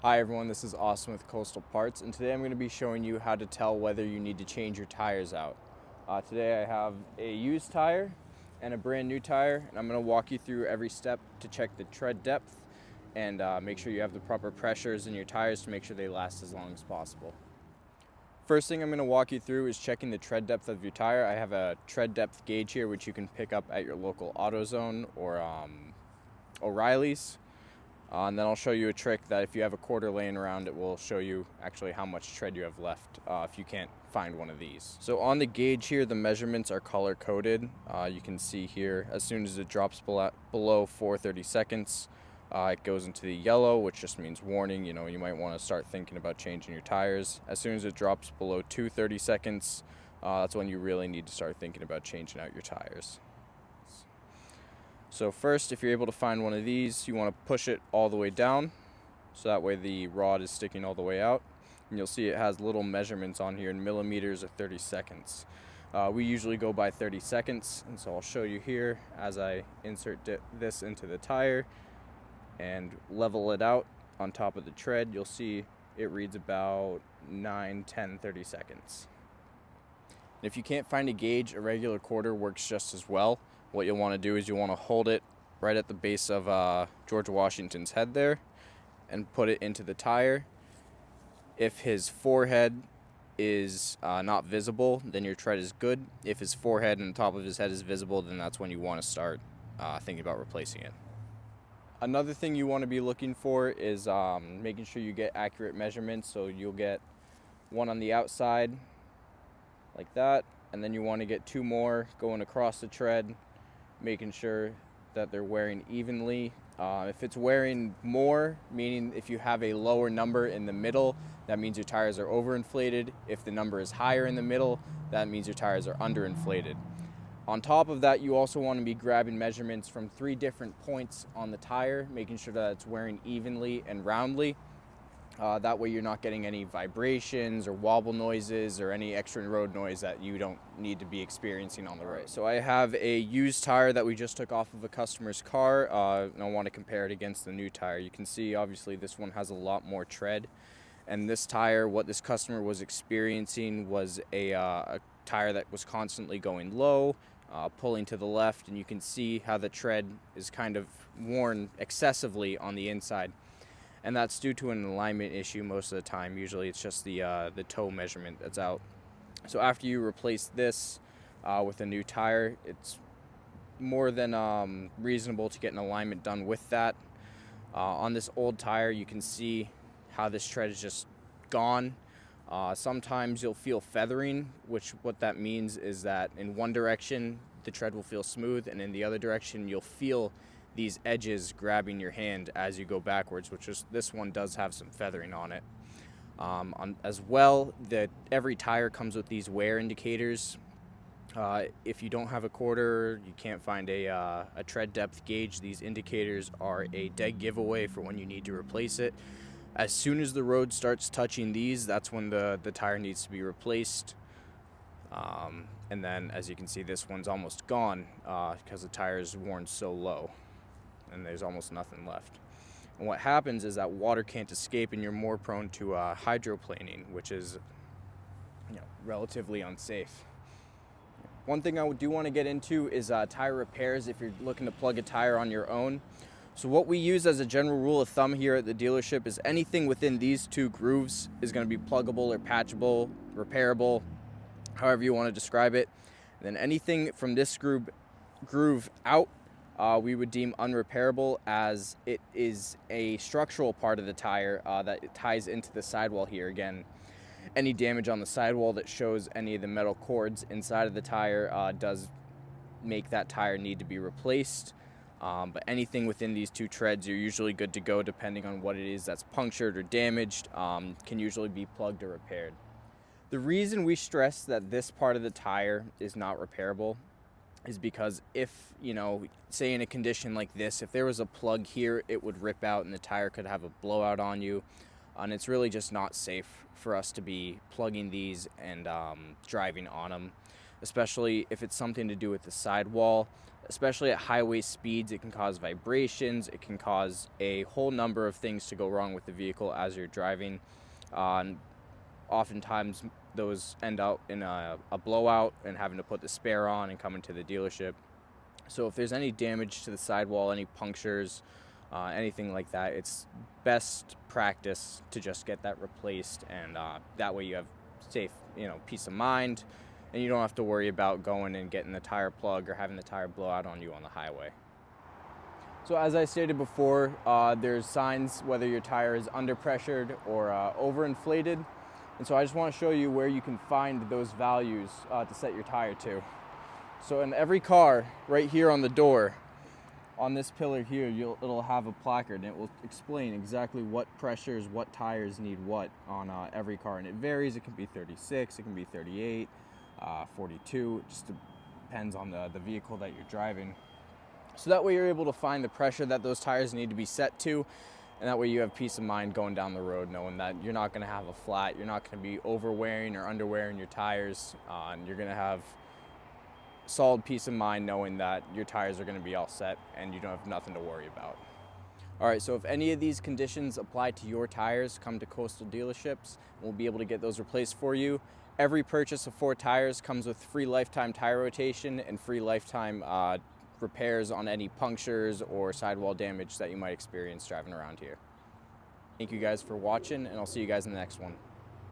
Hi everyone, this is Austin with Coastal Parts, and today I'm going to be showing you how to tell whether you need to change your tires out. Today I have a used tire and a brand new tire, and I'm going to walk you through every step to check the tread depth and make sure you have the proper pressures in your tires to make sure they last as long as possible. First thing I'm going to walk you through is checking the tread depth of your tire. I have a tread depth gauge here which you can pick up at your local AutoZone or O'Reilly's. And then I'll show you a trick that if you have a quarter laying around, it will show you actually how much tread you have left if you can't find one of these. So on the gauge here, the measurements are color coded. You can see here, as soon as it drops below 430 seconds, it goes into the yellow, which just means warning. You know, you might want to start thinking about changing your tires. As soon as it drops below 230 seconds, that's when you really need to start thinking about changing out your tires. So first, if you're able to find one of these, you want to push it all the way down, so that way the rod is sticking all the way out. And you'll see it has little measurements on here in millimeters or 30 seconds. We usually go by 30 seconds, and so I'll show you here as I insert this into the tire and level it out on top of the tread. You'll see it reads about 9, 10, 30 seconds. And if you can't find a gauge, a regular quarter works just as well. What you'll want to do is you want to hold it right at the base of George Washington's head there and put it into the tire. If his forehead is not visible, then your tread is good. If his forehead and the top of his head is visible, then that's when you want to start thinking about replacing it. Another thing you want to be looking for is making sure you get accurate measurements. So you'll get one on the outside like that, and then you want to get two more going across the tread, making sure that they're wearing evenly. If it's wearing more, meaning if you have a lower number in the middle, that means your tires are overinflated. If the number is higher in the middle, that means your tires are underinflated. On top of that, you also want to be grabbing measurements from 3 different points on the tire, making sure that it's wearing evenly and roundly. That way you're not getting any vibrations or wobble noises or any extra road noise that you don't need to be experiencing on the road. So I have a used tire that we just took off of a customer's car, and I want to compare it against the new tire. You can see obviously this one has a lot more tread, and this tire, what this customer was experiencing was a tire that was constantly going low, pulling to the left, and you can see how the tread is kind of worn excessively on the inside. And that's due to an alignment issue most of the time. Usually it's just the toe measurement that's out. So after you replace this with a new tire, it's more than reasonable to get an alignment done with that. On this old tire, you can see how this tread is just gone. Sometimes you'll feel feathering, which what that means is that in one direction the tread will feel smooth, and in the other direction you'll feel these edges grabbing your hand as you go backwards, which is, this one does have some feathering on it. As well, every tire comes with these wear indicators. If you don't have a quarter, you can't find a tread depth gauge, these indicators are a dead giveaway for when you need to replace it. As soon as the road starts touching these, that's when the tire needs to be replaced. And then, as you can see, this one's almost gone because the tire is worn so low, and there's almost nothing left. And what happens is that water can't escape, and you're more prone to hydroplaning, which is, relatively unsafe. One thing I do want to get into is tire repairs if you're looking to plug a tire on your own. So what we use as a general rule of thumb here at the dealership is anything within these 2 grooves is going to be pluggable or patchable, repairable, however you want to describe it. And then anything from this groove out, we would deem unrepairable, as it is a structural part of the tire that ties into the sidewall here. Again, any damage on the sidewall that shows any of the metal cords inside of the tire does make that tire need to be replaced. But anything within these 2 treads, you're usually good to go, depending on what it is that's punctured or damaged, can usually be plugged or repaired. The reason we stress that this part of the tire is not repairable is because if, say in a condition like this, if there was a plug here, it would rip out and the tire could have a blowout on you. And it's really just not safe for us to be plugging these and driving on them. especially if it's something to do with the sidewall. Especially at highway speeds, it can cause vibrations, it can cause a whole number of things to go wrong with the vehicle as you're driving. Oftentimes those end up in a blowout and having to put the spare on and coming to the dealership. So if there's any damage to the sidewall, any punctures, anything like that, it's best practice to just get that replaced, and that way you have safe, peace of mind, and you don't have to worry about going and getting the tire plug or having the tire blow out on you on the highway. So as I stated before, there's signs whether your tire is underpressured or overinflated. And so I just want to show you where you can find those values to set your tire to. So in every car, right here on the door, on this pillar here, it'll have a placard, and it will explain exactly what pressures, what tires need what on every car. And it varies. It can be 36, it can be 38, 42. It just depends on the vehicle that you're driving. So that way you're able to find the pressure that those tires need to be set to, and that way you have peace of mind going down the road, knowing that you're not going to have a flat, you're not going to be overwearing or underwearing your tires, and you're going to have solid peace of mind knowing that your tires are going to be all set and you don't have nothing to worry about. All right, so if any of these conditions apply to your tires, come to Coastal Dealerships. We'll be able to get those replaced for you. Every purchase of 4 tires comes with free lifetime tire rotation and free lifetime repairs on any punctures or sidewall damage that you might experience driving around here. Thank you guys for watching, and I'll see you guys in the next one.